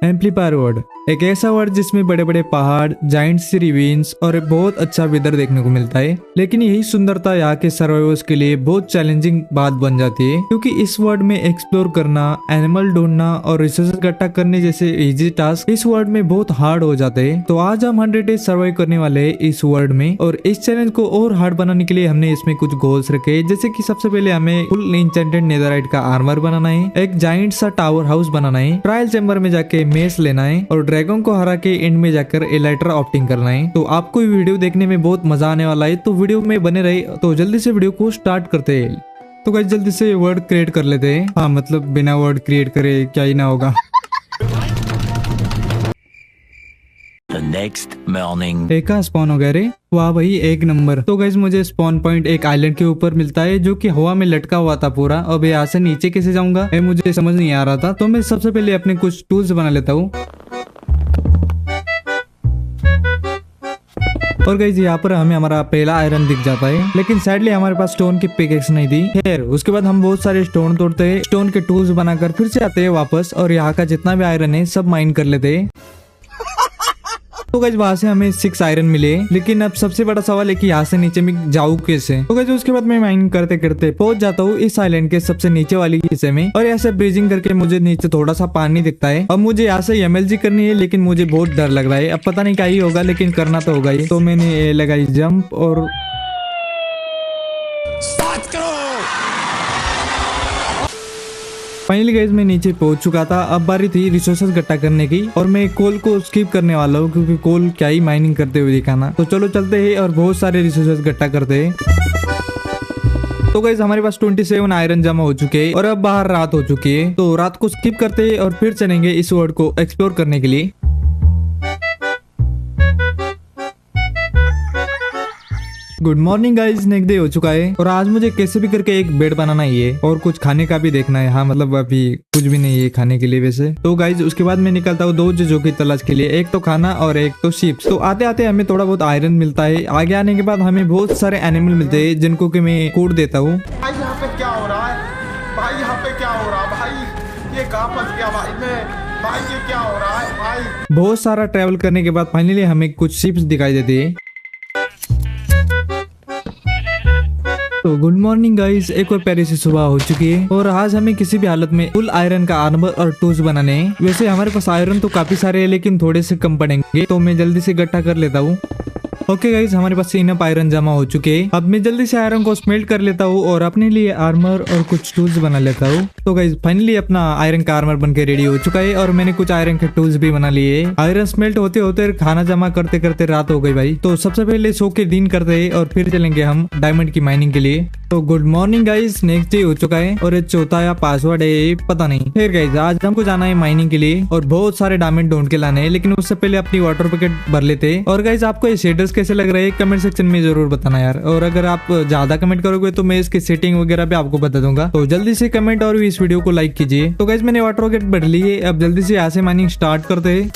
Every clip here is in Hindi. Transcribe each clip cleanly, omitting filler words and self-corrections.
एम्पलीफायर वर्ल्ड एक ऐसा वर्ल्ड जिसमें बड़े बड़े पहाड़, जाइंट सी रिवीन्स और एक बहुत अच्छा वेदर देखने को मिलता है। लेकिन यही सुंदरता यहाँ के सर्वाइवर्स के लिए बहुत चैलेंजिंग बात बन जाती है, क्योंकि इस वर्ल्ड में एक्सप्लोर करना, एनिमल ढूंढना और रिसोर्सेज इकट्ठा करने जैसे इजी टास्क इस वर्ल्ड में बहुत हार्ड हो जाते हैं। तो आज हम 100 डेज सर्वाइव करने वाले हैं इस वर्ल्ड में, और इस चैलेंज को और हार्ड बनाने के लिए हमने इसमें कुछ गोल्स रखे, जैसे कि सबसे पहले हमें फुल इंचेंटेड नेदरराइट का आर्मर बनाना है, एक जाइंट सा टावर हाउस बनाना है, ट्रायल चैम्बर में जाके मेस लेना है और ड्रैगन को हरा के एंड में जाकर एलाइटर ऑप्टिंग करना है। तो आपको वीडियो देखने में बहुत मजा आने वाला है, तो वीडियो में बने रहे। तो जल्दी से वीडियो को स्टार्ट करते हैं। तो गाइस जल्दी से वर्ड क्रिएट कर लेते हैं। हाँ मतलब बिना वर्ड क्रिएट करे क्या ही ना होगा। The next morning. एक स्पॉन हो गया रे, वाह भाई एक नंबर। तो गाइस मुझे स्पॉन पॉइंट एक आइलैंड के ऊपर मिलता है जो कि हवा में लटका हुआ था पूरा। अब यहाँ से नीचे कैसे जाऊंगा ये मुझे समझ नहीं आ रहा था, तो मैं सबसे पहले अपने कुछ टूल्स बना लेता हूँ। और गाइस यहाँ पर हमें हमारा पहला आयरन दिख जाता है, लेकिन सैडली हमारे पास स्टोन की पिकेक्स नहीं थी। खैर उसके बाद हम बहुत सारे स्टोन तोड़ते हैं, स्टोन के टूल्स बनाकर फिर से आते हैं वापस और यहाँ का जितना भी आयरन है सब माइन कर लेते हैं। तो गाइस वहां से हमें 6 आयरन मिले, लेकिन अब सबसे बड़ा सवाल है कि यहाँ से नीचे में जाऊँ कैसे। तो गाइस उसके बाद मैं माइनिंग करते करते पहुंच जाता हूँ इस आइलैंड के सबसे नीचे वाली हिस्से में, और यहाँ से ब्रीजिंग करके मुझे नीचे थोड़ा सा पानी दिखता है। अब मुझे यहाँ से MLG करनी है, लेकिन मुझे बहुत डर लग रहा है। अब पता नहीं क्या ही होगा, लेकिन करना तो होगा ही। तो मैंने लगाई जंप और फाइनली गाइस मैं नीचे पहुंच चुका था। अब बारी थी रिसोर्सेज इकट्ठा करने की, और मैं कोल को स्किप करने वाला हूँ क्योंकि कोल क्या ही माइनिंग करते हुए दिखाना। तो चलो चलते हैं और बहुत सारे रिसोर्सेज इकट्ठा करते हैं। तो गाइस हमारे पास 27 आयरन जमा हो चुके हैं और अब बाहर रात हो चुकी है। तो रात को स्किप करते हैं और फिर चलेंगे इस वर्ल्ड को एक्सप्लोर करने के लिए। Good morning guys, next day हो चुका है और आज मुझे कैसे भी करके एक बेड बनाना ही है और कुछ खाने का भी देखना है। हाँ मतलब अभी कुछ भी नहीं है खाने के लिए वैसे। तो गाइस उसके बाद मैं निकलता हूँ 2 चीजों की तलाश के लिए, एक तो खाना और एक तो शिप्स। तो आते आते हमें थोड़ा बहुत आयरन मिलता है। आगे आने के बाद हमें बहुत सारे एनिमल मिलते हैं जिनको कि मैं कूट देता हूँ। भाई यहाँ पे क्या हो रहा है भाई, यहाँ पे क्या हो रहा है भाई, ये कहाँ फंस गया भाई मैं, भाई ये क्या हो रहा है भाई। बहुत सारा ट्रेवल करने के बाद फाइनली हमें कुछ शिप्स दिखाई देती है। तो गुड मॉर्निंग गाइस, एक और प्यारी सी सुबह हो चुकी है और आज हमें किसी भी हालत में फुल आयरन का आर्मर और टूल्स बनाने हैं। वैसे हमारे पास आयरन तो काफी सारे हैं, लेकिन थोड़े से कम पड़ेंगे, तो मैं जल्दी से इकट्ठा कर लेता हूँ। ओके गाइस हमारे पास इनफ आयरन जमा हो चुके हैं। अब मैं जल्दी से आयरन को स्मेल्ट कर लेता हूँ और अपने लिए आर्मर और कुछ टूल्स बना लेता हूँ। तो गाइस फाइनली अपना आयरन का आर्मर बनके रेडी हो चुका है और मैंने कुछ आयरन के टूल्स भी बना लिए। आयरन स्मेल्ट होते होते खाना जमा करते करते रात हो गई भाई। तो सबसे पहले सो के दिन करते हैं और फिर चलेंगे हम डायमंड की माइनिंग के लिए। तो good morning guys, next day हो चुका है और ये चौथा या पासवर्ड है पता नहीं। फिर गाइस आज हमको जाना है माइनिंग के लिए और बहुत सारे डायमंड ढूंढ के लाने हैं, लेकिन उससे पहले अपनी वाटर बकेट भर लेते हैं। और गाइस आपको ये शेडर्स कैसे लग रहे हैं कमेंट सेक्शन में जरूर बताना यार, और अगर आप ज्यादा कमेंट करोगे तो मैं इसकी सेटिंग वगैरह भी आपको बता दूंगा। तो जल्दी से कमेंट और इस वीडियो को लाइक कीजिए। तो गाइस मैंने वाटर बकेट भर ली है, अब जल्दी से यहाँ से माइनिंग स्टार्ट करते हैं।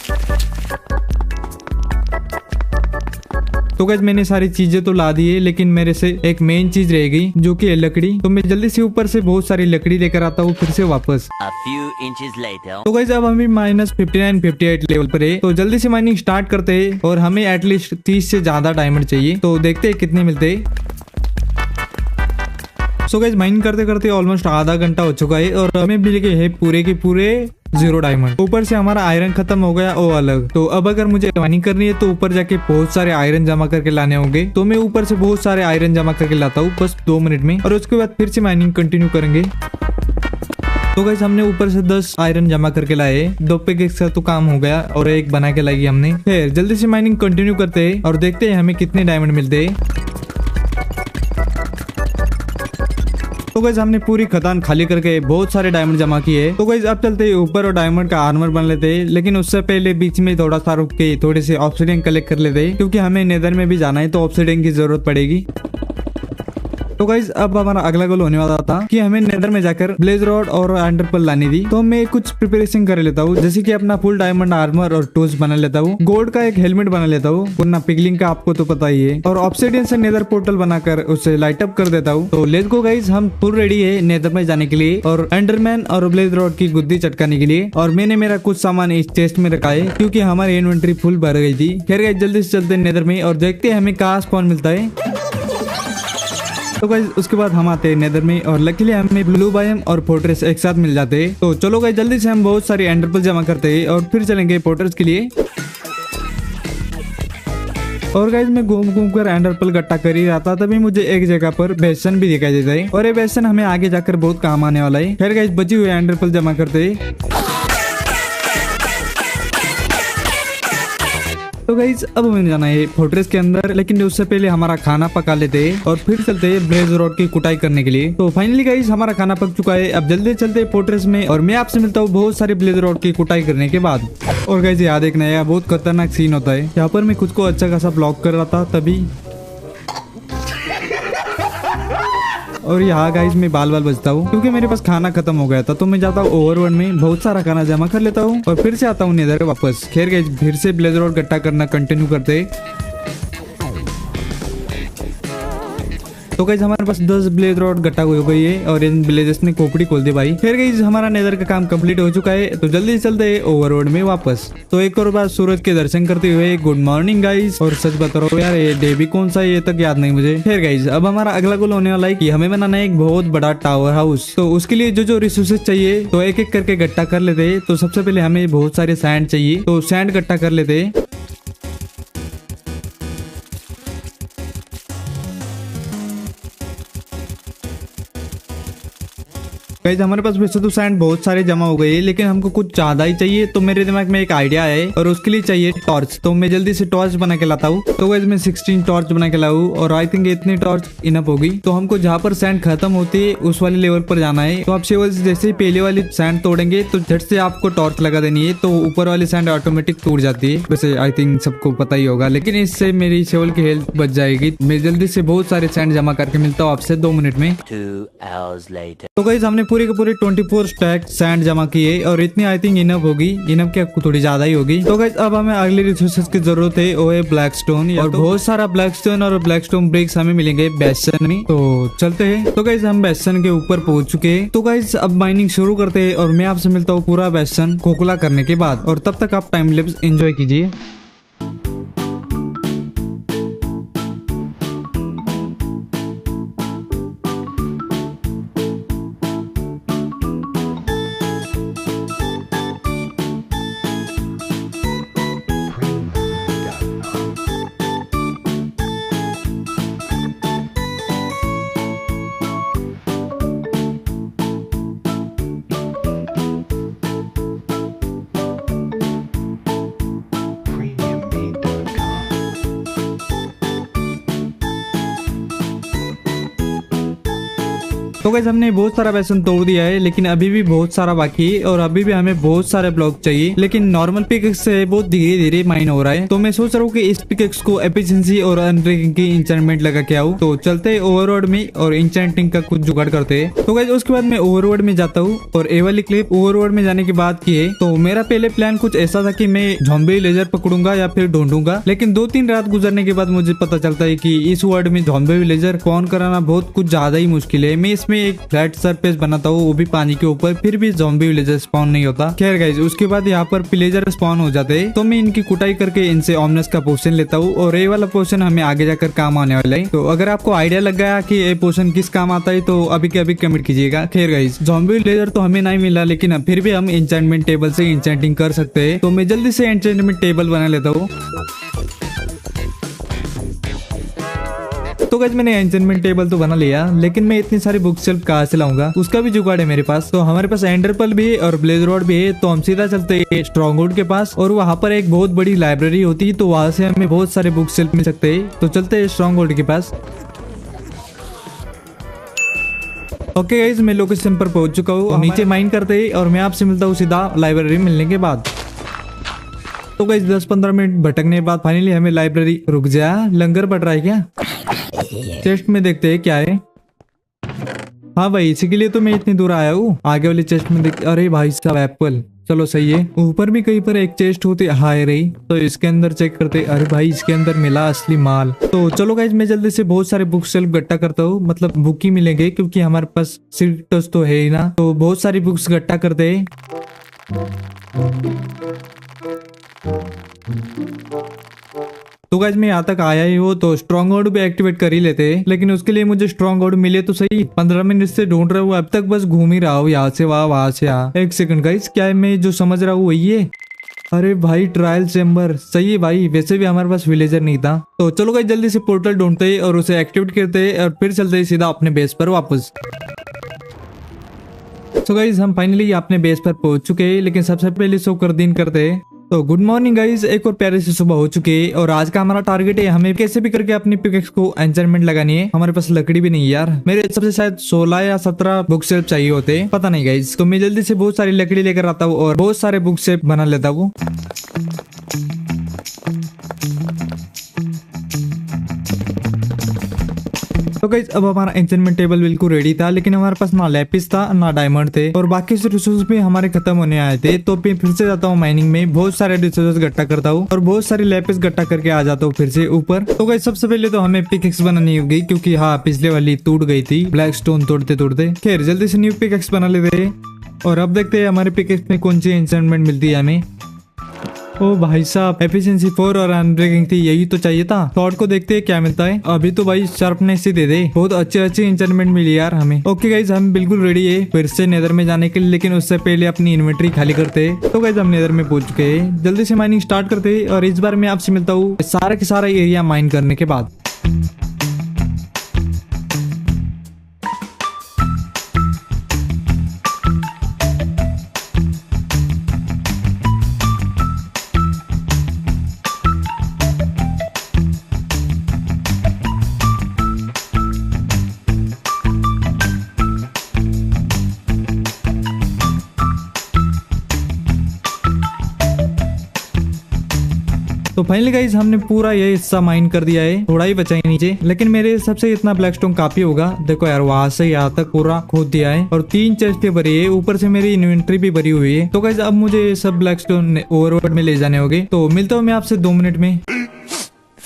तो गाइस मैंने सारी चीजें तो ला दी है, लेकिन मेरे से एक मेन चीज रह गई जो कि है लकड़ी। तो मैं जल्दी से ऊपर से बहुत सारी लकड़ी लेकर आता हूँ फिर से वापस। A few inches later. तो गाइस अब हमें -59 58 लेवल पर है, तो जल्दी से माइनिंग स्टार्ट करते हैं और हमें एटलीस्ट 30 से ज्यादा डायमंड चाहिए। तो देखते हैं कितने मिलते हैं। सो गाइस माइनिंग करते करते ऑलमोस्ट आधा घंटा हो चुका है और हमें मिल गए हैं पूरे के पूरे 0 डायमंड। ऊपर से हमारा आयरन खत्म हो गया वो अलग। तो अब अगर मुझे माइनिंग करनी है तो ऊपर जाके बहुत सारे आयरन जमा करके लाने होंगे। तो मैं ऊपर से बहुत सारे आयरन जमा करके लाता हूँ बस 2 मिनट में, और उसके बाद फिर से माइनिंग कंटिन्यू करेंगे। तो गाइस हमने ऊपर से 10 आयरन जमा करके लाए, 2 पिकेक्स का तो काम हो गया और एक बना के लाई हमने। फिर जल्दी से माइनिंग कंटिन्यू करते हैं और देखते हैं हमें कितने डायमंड मिलते हैं। तो गाइस हमने पूरी खदान खाली करके बहुत सारे डायमंड जमा किए। तो गाइस अब चलते हैं ऊपर और डायमंड का आर्मर बन लेते हैं, लेकिन उससे पहले बीच में थोड़ा सा रुक के थोड़े से ऑब्सिडियन कलेक्ट कर लेते हैं, क्योंकि हमें नेदर में भी जाना है तो ऑब्सिडियन की जरूरत पड़ेगी। तो गाइज अब हमारा अगला गोल होने वाला था कि हमें नेदर में जाकर ब्लेज रॉड और एंडर पर्ल लानी थी। तो मैं कुछ प्रिपरेशन कर लेता हूँ, जैसे कि अपना फुल डायमंड आर्मर और टूल्स बना लेता हूँ, गोल्ड का एक हेलमेट बना लेता हूँ, वरना पिगलिंग का आपको तो पता ही है, और ऑब्सिडियन से नेदर पोर्टल बनाकर उसे लाइट अप कर देता हूँ। तो लेट्स गो गाइज, हम फुल रेडी है नेदर में जाने के लिए और एंडरमैन और ब्लेज रॉड की गुद्दी चटकाने के लिए। और मैंने मेरा कुछ सामान इस चेस्ट में रखा है क्योंकि हमारी इन्वेंटरी फुल भर गई थी। खैर गाइज जल्दी से चलते हैं नेदर में और देखते हैं हमें कहाँ स्पॉन मिलता है। तो गाइज उसके बाद हम आते हैं नेदर में और लकीली हमें ब्लू बायम और फोर्ट्रेस एक साथ मिल जाते हैं। तो चलो गाइज जल्दी से हम बहुत सारी एंडर पर्ल जमा करते हैं और फिर चलेंगे फोर्ट्रेस के लिए। और गाइज मैं घूम घूम कर एंडर पर्ल इकट्ठा कर ही रहा था, तभी मुझे एक जगह पर बेसन भी दिखाई देता है और ये बेसन हमें आगे जाकर बहुत काम आने वाला है। खैर गाइज बची हुई एंडर पर्ल जमा करते हैं। तो गाइज अब हमें जाना है फोर्ट्रेस के अंदर, लेकिन उससे पहले हमारा खाना पका लेते हैं और फिर चलते हैं ब्लेज रॉड की कुटाई करने के लिए। तो फाइनली गाइज हमारा खाना पक चुका है, अब जल्दी चलते हैं फोर्ट्रेस में और मैं आपसे मिलता हूँ बहुत सारे ब्लेज रॉड की कुटाई करने के बाद। और गाइज याद एक नया बहुत खतरनाक सीन होता है, यहाँ पर मैं खुद को अच्छा खासा ब्लॉक कर रहा था तभी, और यहाँ गाइज मैं बाल बचता हूँ क्योंकि मेरे पास खाना खत्म हो गया था। तो मैं जाता हूँ ओवरवर्ल्ड में बहुत सारा खाना जमा कर लेता हूँ और फिर से आता हूँ नेदर वापस। खैर गाइज फिर से ब्लेज रॉड इकट्ठा करना कंटिन्यू करते। तो गाइज हमारे पास 10 ब्लेज रॉड इकट्ठा हो गई है और इन ब्लेजेस ने खोपड़ी खोल दी भाई। फिर गाइज हमारा नेदर का काम कंप्लीट हो चुका है, तो जल्दी चलते हैं ओवरवर्ल्ड में वापस। तो एक और बार सूरज के दर्शन करते हुए गुड मॉर्निंग गाइज। और सच बता रहा हूँ यार ये डे भी कौन सा है ये तक याद नहीं मुझे। फिर गाइज अब हमारा अगला गोल होने वाला है कि हमें बनाना है एक बहुत बड़ा टावर हाउस। तो उसके लिए जो जो रिसोर्सेज चाहिए तो एक एक करके इकट्ठा कर लेते हैं। तो सबसे पहले हमें बहुत सारे सैंड चाहिए, तो सैंड इकट्ठा कर लेते हैं। गाइस हमारे पास वैसे तो सैंड बहुत सारे जमा हो गए, लेकिन हमको कुछ ज्यादा ही चाहिए। तो मेरे दिमाग में एक आइडिया है और उसके लिए चाहिए टॉर्च। तो मैं जल्दी से टॉर्च बना के लाता हूँ। तो गाइस मैं 16 टॉर्च बना के लाऊं और आई थिंक इतनी टॉर्च इनफ होगी। तो हमको जहाँ पर सैंड खत्म होती है उस वाले लेवल पर जाना है। तो आप शेवल से जैसे ही पहले वाली सैंड तोड़ेंगे तो झट से आपको टॉर्च लगा देनी है, तो ऊपर वाली सैंड ऑटोमेटिक टूट जाती है। वैसे आई थिंक सबको पता ही होगा, लेकिन इससे मेरी शेवल की हेल्थ बच जाएगी। मैं जल्दी से बहुत सारे सैंड जमा करके मिलता हूँ आपसे 2 मिनट में। 2 hours later. तो गाइस हमने पूरे के पूरे 24 स्टैक सैंड जमा किए और इतनी आई थिंक इनफ होगी। इनफ क्या थोड़ी ज्यादा ही होगी। तो गाइस अब हमें अगले रिसोर्सेज की जरूरत है, वो है ब्लैक स्टोन। और बहुत सारा ब्लैक स्टोन और ब्लैक स्टोन ब्रिक्स हमें मिलेंगे बेसन में। तो चलते हैं। तो गाइस हम बेसन के ऊपर पहुंच चुके हैं। तो गाइस अब माइनिंग शुरू करते हैं और मैं आपसे मिलता हूँ पूरा बेसन खोखला करने के बाद। और तब तक आप टाइम लैप्स एंजॉय कीजिए। तो गाइस हमने बहुत सारा बेसन तोड़ दिया है, लेकिन अभी भी बहुत सारा बाकी है और अभी भी हमें बहुत सारे ब्लॉक चाहिए। लेकिन नॉर्मल पिकेक्स से बहुत धीरे धीरे माइन हो रहा है। तो मैं सोच रहा हूँ कि इस पिकेक्स को एफिशिएंसी और अनब्रेकिंग की इंचेंटमेंट लगा के आऊँ। तो चलते हैं ओवरवर्ल्ड में और इंचेंटिंग का कुछ जुगाड़ करते हैं। तो गाइस उसके बाद मैं ओवरवर्ल्ड में जाता हूँ और ए वाली क्लिप ओवरवर्ल्ड में जाने के बाद की है। तो मेरा पहले प्लान कुछ ऐसा था कि मैं ज़ॉम्बी लेजर पकड़ूंगा या फिर ढूंढूंगा, लेकिन 2-3 रात गुजरने के बाद मुझे पता चलता है कि इस वर्ल्ड में ज़ॉम्बी लेजर स्पॉन कराना बहुत कुछ ज्यादा ही मुश्किल है। मैं इसमें एक फ्लैट सरफेस बनाता हूँ, वो भी पानी के ऊपर, फिर भी ज़ॉम्बी विलेजर स्पॉन नहीं होता। खैर गाइस उसके बाद यहाँ पर विलेजर स्पॉन हो जाते हैं। तो मैं इनकी कुटाई करके इनसे ऑमनेस का पोशन लेता हूँ और ये वाला पोशन हमें आगे जाकर काम आने वाला है। तो अगर आपको आइडिया लग गया कि ये पोशन किस काम आता है तो अभी के अभी कमेंट कीजिएगा। खैर गाइस ज़ॉम्बी विलेजर तो हमें नहीं मिला, लेकिन फिर भी हम एन्चेंटमेंट टेबल से एन्चेंटिंग कर सकते हैं। तो मैं जल्दी से एन्चेंटमेंट टेबल बना लेता हूँ। तो गाइस मैंने एन्चेंटमेंट टेबल तो बना लिया, लेकिन मैं इतनी सारी बुक शेल्फ कहाँ से लाऊंगा, उसका भी जुगाड़ है मेरे पास। तो हमारे पास एंडर पर्ल भी है और ब्लेज रॉड भी है। तो हम सीधा चलते हैं स्ट्रॉन्गहुड के पास और वहाँ पर एक बहुत बड़ी लाइब्रेरी होती है, तो वहाँ से हमें बहुत सारे बुक शेल्फ मिल सकते हैं। तो चलते हैं स्ट्रॉन्गहुड के पास। ओके गाइस मैं लोकेशन पर पहुंच चुका हूँ। नीचे माइन करते हैं और मैं आपसे मिलता हूँ सीधा लाइब्रेरी मिलने के बाद। तो गाइस 10-15 मिनट भटकने के बाद फाइनली हमें लाइब्रेरी। रुक जा, लंगर बढ़ रहा है क्या? चेस्ट में देखते हैं क्या है। हाँ भाई, इसी के लिए तो मैं इतनी दूर आया हूँ। आगे वाली चेस्ट में देख, अरे भाई साहब एप्पल, चलो सही है। ऊपर भी कहीं पर एक चेस्ट होती हाय रही, तो इसके अंदर चेक करते। अरे भाई इसके अंदर मिला असली माल। तो चलो गाइज मैं जल्दी से बहुत सारे बुक सेल्फ इकट्ठा करता हूँ, मतलब बुक ही मिलेंगे क्योंकि हमारे पास सीट्स तो है ही ना। तो बहुत सारी बुक्स इकट्ठा करते हैं। तो गाइज मैं यहाँ तक आया ही हूँ, तो स्ट्रॉन्ग होल्ड भी एक्टिवेट कर ही लेते हैं, लेकिन उसके लिए मुझे स्ट्रॉन्ग होल्ड मिले तो सही। 15 मिनट से ढूंढ रहा हूँ, अब तक बस घूम ही रहा हूँ, यहाँ से वहां से यहाँ। एक सेकंड गाइज, क्या है मैं जो समझ रहा हूँ वही है? अरे भाई ट्रायल चेम्बर, सही है भाई। वैसे भी हमारे पास विलेजर नहीं था। तो चलो गाइज जल्दी से पोर्टल ढूंढते हैं और उसे एक्टिवेट करते हैं और फिर चलते हैं सीधा अपने बेस पर वापस। तो गाइज हम फाइनली अपने बेस पर पहुंच चुके हैं, लेकिन सबसे पहले सो कर दिन करते हैं। तो गुड मॉर्निंग गाइज, एक और प्यारे से सुबह हो चुकी है और आज का हमारा टारगेट है हमें कैसे भी करके अपनी पिकेक्स को एंचेंटमेंट लगानी है। हमारे पास लकड़ी भी नहीं है यार, मेरे सबसे शायद 16 या 17 बुक सेल्फ चाहिए होते, पता नहीं गाइज। तो मैं जल्दी से बहुत सारी लकड़ी लेकर आता हूँ और बहुत सारे बुक सेल्फ बना लेता हूँ। तो गाइस अब हमारा एंचेंटमेंट टेबल बिल्कुल रेडी था, लेकिन हमारे पास ना लैपिस था ना डायमंड थे और बाकी से रिसोर्स भी हमारे खत्म होने आए थे। तो मैं फिर से जाता हूँ माइनिंग में, बहुत सारे रिसोर्स इकट्ठा करता हूँ और बहुत सारी लैपिस इकट्ठा करके आ जाता हूँ फिर से ऊपर। तो गाइस सबसे पहले तो हमें पिकेक्स बनानी होगी, क्योंकि हाँ पिछले वाली टूट गई थी ब्लैक स्टोन तोड़ते तोड़ते। खैर जल्दी से न्यू पिकेक्स बना लेते और अब देखते हैं हमारे पिकेक्स में कौन सी एंचेंटमेंट मिलती है हमें। ओ भाई साहब, एफिशिएंसी 4 और अनब्रेकिंग थी, यही तो चाहिए था। थॉट को देखते हैं क्या मिलता है। अभी तो भाई शार्पनेस ही दे दे, बहुत अच्छे एंचेंटमेंट मिली यार हमें। ओके गाइज हम बिल्कुल रेडी है फिर से नेदर में जाने के लिए, लेकिन उससे पहले अपनी इन्वेंटरी खाली करते हैं। तो गाइज हम नेदर में पहुंच चुके हैं, जल्दी से माइनिंग स्टार्ट करते हैं और इस बार मैं आपसे मिलता हूँ सारा के सारा एरिया माइन करने के बाद। तो फाइनली गाइज हमने पूरा ये हिस्सा माइन कर दिया है, थोड़ा ही बचा है नीचे, लेकिन मेरे हिसाब से इतना ब्लैकस्टोन काफी होगा। देखो यार वहां से यहाँ तक पूरा खोद दिया है और 3 चेस्टें भरी है, ऊपर से मेरी इन्वेंट्री भी भरी हुई है। तो गाइज अब मुझे ये सब ब्लैकस्टोन ओवरवर्ल्ड में ले जाने होंगे। तो मिलता हूँ मैं आपसे 2 मिनट में।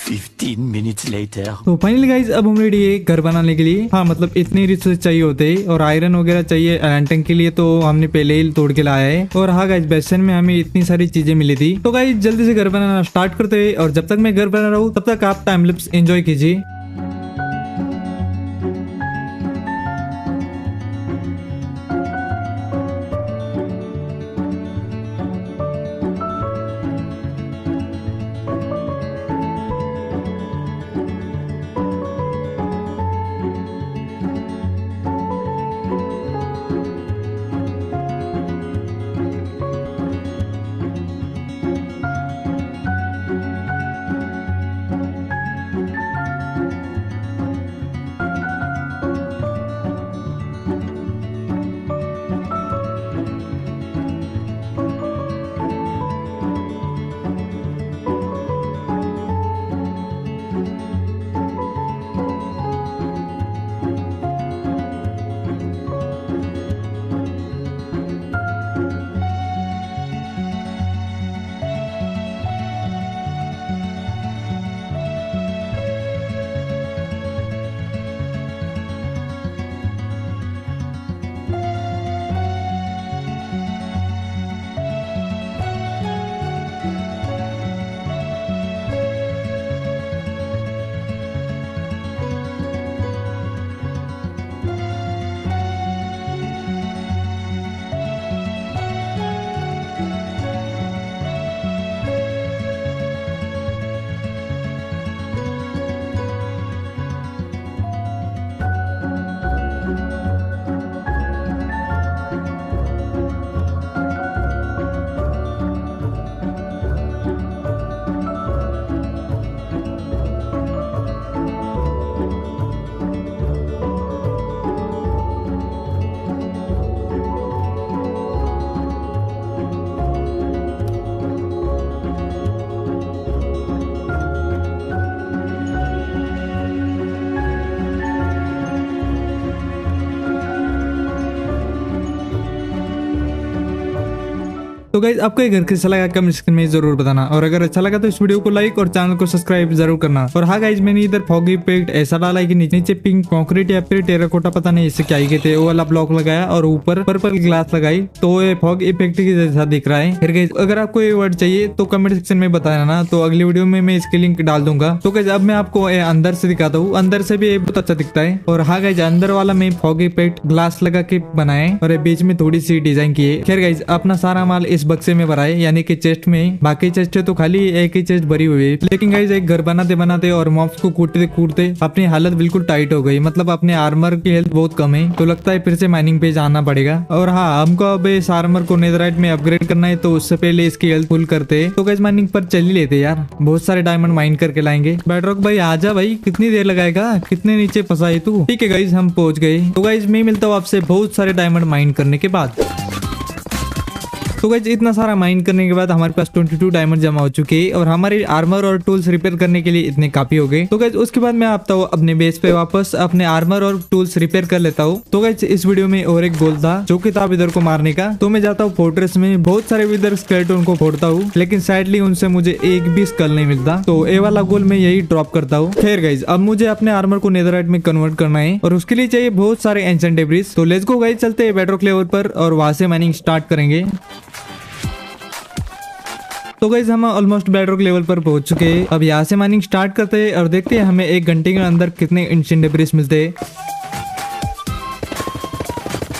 15 minutes later. तो फाइनली गाइज अब हम रेडी है घर बनाने के लिए। हाँ मतलब इतनी रिसोर्स चाहिए होते हैं और आयरन वगैरह चाहिए एंटंग के लिए, तो हमने पहले ही तोड़ के लाया है। और हाँ गाइज बेसन में हमें इतनी सारी चीजें मिली थी। तो गाइज जल्दी से घर बनाना स्टार्ट करते हैं और जब तक मैं घर बना रहा हूँ तब तक आप टाइम लैप्स एंजॉय कीजिए। तो गाइज आपको ये घर कैसा लगा कमेंट सेक्शन में जरूर बताना, और अगर अच्छा लगा तो इस वीडियो को लाइक और चैनल को सब्सक्राइब जरूर करना। और हाँ गाइज मैंने इधर फॉग इफेक्ट ऐसा डाला है कि नीचे पिंक कॉन्क्रीट या फिर टेराकोटा पता नहीं इससे क्या ही कहते, वो वाला ब्लॉक लगाया और ऊपर पर्पल ग्लास लगाई, तो ये फॉग इफेक्ट की जैसा दिख रहा है। फिर गाइज अगर आपको ये वर्ड चाहिए तो कमेंट सेक्शन में बताना ना, तो अगली वीडियो में मैं इसकी लिंक डाल दूंगा। तो गाइज अब मैं आपको अंदर से दिखाता हूँ, अंदर से भी ये बहुत अच्छा दिखता है। और हाँ गाइज अंदर वाला में फॉग इफेक्ट ग्लास लगा के बनाए और बीच में थोड़ी सी डिजाइन की है। खैर गाइज अपना सारा माल इस बक्से में भरा है, यानी कि चेस्ट में। बाकी चेस्ट तो खाली एक ही चेस्ट भरी हुई है। लेकिन गाइज एक घर बनाते बनाते और मॉब्स को कूटते कूटते अपनी हालत बिल्कुल टाइट हो गई, मतलब अपने आर्मर की हेल्थ बहुत कम है, तो लगता है फिर से माइनिंग पे जाना पड़ेगा। और हाँ हमको अब इस आर्मर को नेदरराइट में अपग्रेड करना है, तो उससे पहले इसकी हेल्थ फुल करते तो गाइज माइनिंग पर चल ही लेते यार, बहुत सारे डायमंड माइन करके लाएंगे। बेडरॉक भाई आजा भाई, कितनी देर लगाएगा, कितने नीचे फंसा है तू। ठीक है गाइज हम पहुंच गए। तो गाइज मैं मिलता हूँ आपसे बहुत सारे डायमंड माइन करने के बाद। तो गाइज इतना सारा माइन करने के बाद हमारे पास 22 डायमंड जमा हो चुके हैं और हमारे आर्मर और टूल्स रिपेयर करने के लिए इतने काफी हो गए। तो गाइज उसके बाद मैं आता हूँ अपने बेस पे वापस, अपने आर्मर और टूल्स रिपेयर कर लेता हूँ। तो गाइज इस वीडियो में और एक गोल था जो कि था विदर को मारने का। तो मैं जाता हूँ फोर्ट्रेस में, बहुत सारे विदर स्केलेटन को फोड़ता हूँ, लेकिन सैडली उनसे मुझे एक भी स्कल नहीं मिलता, तो ये वाला गोल मैं यही ड्रॉप करता हूँ। खैर गाइज अब मुझे अपने आर्मर को नेदरराइट में कन्वर्ट करना है और उसके लिए चाहिए बहुत सारे एंशिएंट डेब्रिस। तो लेट्स गो गाइज चलते हैं बेडरॉक लेवल पर और वहां से माइनिंग स्टार्ट करेंगे। तो गाइज हम ऑलमोस्ट बेडरॉक लेवल पर पहुंच चुके हैं। अब यहाँ से माइनिंग स्टार्ट करते हैं और देखते हैं हमें एक घंटे के अंदर कितने एंशिएंट डेब्रिस मिलते हैं।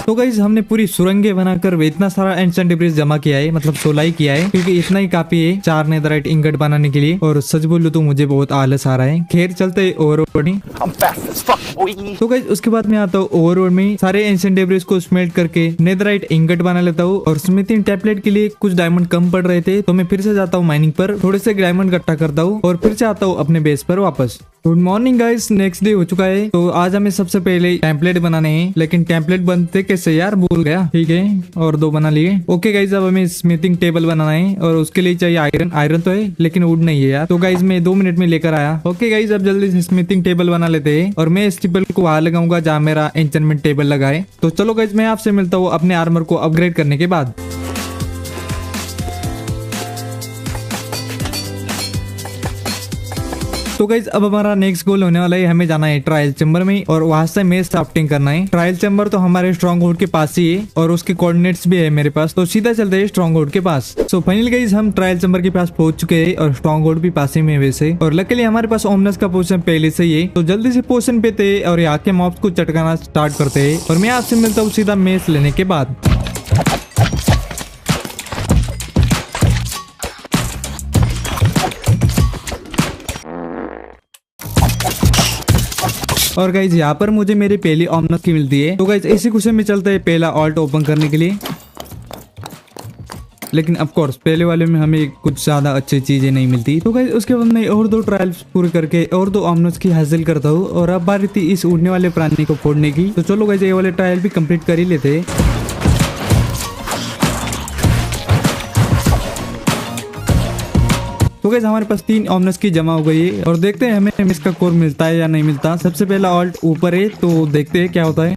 तो गाइज हमने पूरी सुरंगें बनाकर इतना सारा एंशिएंट डेब्रिस जमा किया है, मतलब 16 ही किया है, क्योंकि इतना ही काफी है 4 नेदरराइट इंगट बनाने के लिए। और सच बोलूं तो मुझे बहुत आलस आ रहा है। खैर चलते ओवरवर्ल्ड। तो गाइज उसके बाद मैं आता हूँ ओवरवर्ल्ड में, सारे एंशिएंट डेब्रिस को स्मेल्ट करके नेदरराइट इंगट बना लेता हूँ। और स्मिथिंग टैबलेट के लिए कुछ डायमंड कम पड़ रहे थे, तो मैं फिर से जाता हूँ माइनिंग पर, थोड़े से डायमंड इकट्ठा करता हूँ और फिर से आता हूँ अपने बेस पर वापस। Good morning guys, next day हो चुका है। तो आज हमें सबसे पहले टेम्पलेट बनाने हैं, लेकिन टेम्पलेट बनते कैसे यार, भूल गया। ठीक है और 2 बना लिए। ओके गाइस अब हमें स्मिथिंग टेबल बनाना है और उसके लिए चाहिए आयरन। आयरन तो है लेकिन वुड नहीं है यार, तो गाइस मैं 2 मिनट में लेकर आया। ओके गाइस अब जल्दी से स्मिथिंग टेबल बना लेते हैं और मैं इस टेबल को वहां लगाऊंगा जहाँ मेरा एन्चेंटमेंट टेबल लगाए। तो चलो गाइस मैं आपसे मिलता हूँ अपने आर्मर को अपग्रेड करने के बाद। तो गाइज अब हमारा नेक्स्ट गोल होने वाला है, हमें जाना है ट्रायल चैम्बर में और वहां से मेस क्राफ्टिंग करना है। ट्रायल चैम्बर तो हमारे स्ट्रॉन्ग होल्ड के पास ही है और उसके कोऑर्डिनेट्स भी है मेरे पास, तो सीधा चलते हैं स्ट्रॉन्ग होल्ड के पास। सो फाइनली गाइज हम ट्रायल चैम्बर के पास पहुंच चुके हैं और स्ट्रॉन्ग होल्ड भी पास ही में वैसे। और लकीली हमारे पास ओमनस का पोशन पहले से ही है, तो जल्दी से पोशन पेते और यहाँ के मॉब्स को चटकाना स्टार्ट करते है। और मैं आपसे मिलता हूँ सीधा मेस लेने के बाद। और गाइज यहाँ पर मुझे मेरी पहली ओमनस की मिलती है। तो गाइज इसी खुशी में चलते हैं पहला ऑल्ट ओपन करने के लिए। लेकिन ऑफ कोर्स पहले वाले में हमें कुछ ज्यादा अच्छी चीजें नहीं मिलती। तो गाइज उसके बाद मैं और 2 ट्रायल्स पूरे करके और 2 ओमनस की हासिल करता हूँ और अब बारी थी इस उड़ने वाले प्राणी को फोड़ने की। तो चलो गाइज ये वाले ट्रायल भी कंप्लीट कर ही लेते हैं। तो गाइस हमारे पास 3 ओमनस की जमा हो गई है और देखते हैं हमें इसका कोर मिलता है या नहीं मिलता। सबसे पहला ऑल्ट ऊपर है, तो देखते हैं क्या होता है।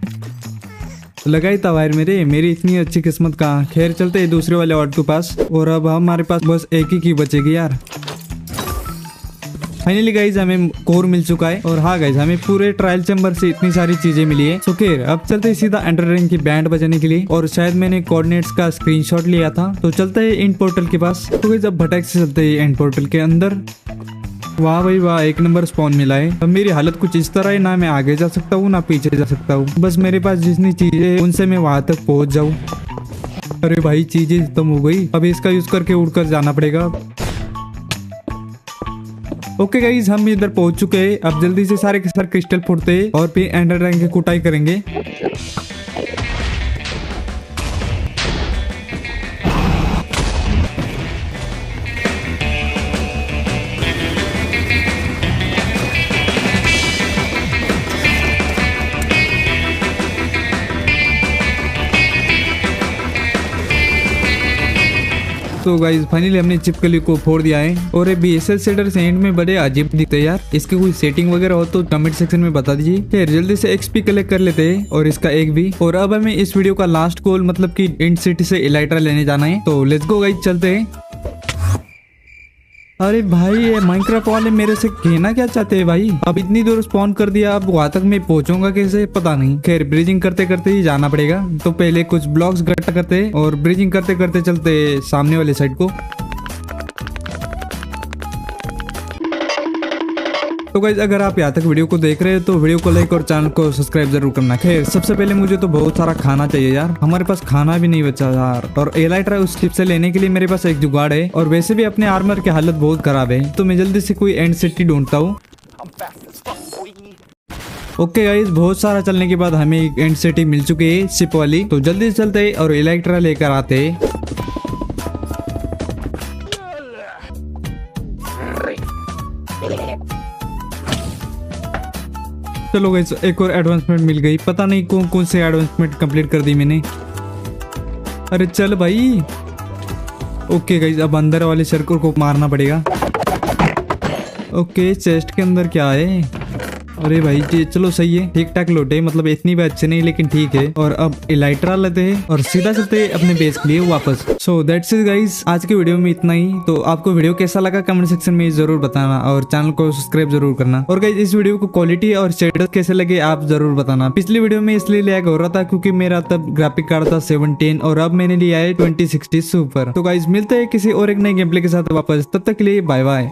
लगाई था वायर मेरी इतनी अच्छी किस्मत कहाँ। खैर चलते हैं दूसरे वाले ऑल्ट के पास और अब हमारे पास बस एक ही की बचेगी यार। फाइनली गाइज हमें कोर मिल चुका है और हाँ गाइज हमें पूरे ट्रायल चैम्बर से इतनी सारी चीजें मिली है। तो खैर अब चलते हैं सीधा एंडर ड्रैगन की बैंड बजाने के लिए और शायद मैंने कोऑर्डिनेट्स का स्क्रीनशॉट लिया था। तो चलते हैं एंड पोर्टल के पास। तो गाइज अब भटक से चलते हैं एंड पोर्टल के अंदर। वाह भाई वाह, 1 नंबर स्पॉन मिला है। अब मेरी हालत कुछ इस तरह है, ना मैं आगे जा सकता हूँ ना पीछे जा सकता हूँ, बस मेरे पास जितनी चीजें उनसे मैं वहां तक पहुंच जाऊँ। अरे भाई चीजें खत्म हो गई, अब इसका यूज करके उड़कर जाना पड़ेगा। ओके गाइज हम इधर पहुंच चुके हैं। अब जल्दी से सारे के सारे क्रिस्टल फोड़ते हैं और फिर एंडर ड्रैगन की कुटाई करेंगे। तो गाइस फाइनली हमने चिपकली को फोड़ दिया है। और ये BSL शेडर एंड में बड़े अजीब दिखते हैं यार। इसकी कोई सेटिंग वगैरह हो तो कमेंट सेक्शन में बता दीजिए। फिर जल्दी से XP कलेक्ट कर लेते हैं और इसका एक भी। और अब हमें इस वीडियो का लास्ट गोल मतलब कि एंड सिटी से इलाइट्रा लेने जाना है। तो लेट्स गो गाइस, चलते हैं। अरे भाई ये माइनक्राफ्ट वाले मेरे से कहना क्या चाहते हैं भाई। अब इतनी दूर स्पॉन कर दिया, अब वहां तक मैं पहुंचूंगा कैसे पता नहीं। खैर ब्रिजिंग करते करते ही जाना पड़ेगा। तो पहले कुछ ब्लॉक्स इकट्ठा करते और ब्रिजिंग करते करते चलते सामने वाले साइड को। तो गाइस अगर आप यहाँ तक वीडियो को देख रहे हो तो वीडियो को लाइक और चैनल को सब्सक्राइब जरूर करना। खैर सबसे पहले मुझे तो बहुत सारा खाना चाहिए यार, हमारे पास खाना भी नहीं बचा यार। और एलाइट्रा उस स्किप से लेने के लिए मेरे पास एक जुगाड़ है। और वैसे भी अपने आर्मर की हालत बहुत खराब है, तो मैं जल्दी से कोई एंड सिटी ढूंढता हूँ। ओके गाइस, बहुत सारा चलने के बाद हमें एक एंड सिटी मिल चुकी है शिप वाली। तो जल्दी से चलते और एलाइट्रा लेकर आते। चलो गाइस एक और एडवांसमेंट मिल गई। पता नहीं कौन कौन से एडवांसमेंट कंप्लीट कर दी मैंने। अरे चल भाई। ओके गाइस अब अंदर वाले सर्कल को मारना पड़ेगा। ओके चेस्ट के अंदर क्या है। अरे भाई जी चलो सही है, ठीक ठाक लौटे, मतलब इतनी भी अच्छे नहीं लेकिन ठीक है। और अब इलाइट्रा लेते हैं और सीधा चलते हैं अपने बेस के लिए वापस। सो दैट्स इट गाइस, आज के वीडियो में इतना ही। तो आपको वीडियो कैसा लगा कमेंट सेक्शन में जरूर बताना और चैनल को सब्सक्राइब जरूर करना। और गाइस इस वीडियो को क्वालिटी और शेडर्स कैसे लगे आप जरूर बताना। पिछली वीडियो में इसलिए लैग हो रहा था क्योंकि मेरा तब ग्राफिक कार्ड था 710 और अब मैंने लिया है 2060 सुपर। तो गाइस मिलते हैं किसी और एक नए गेम प्ले के साथ वापस, तब तक के लिए बाय बाय।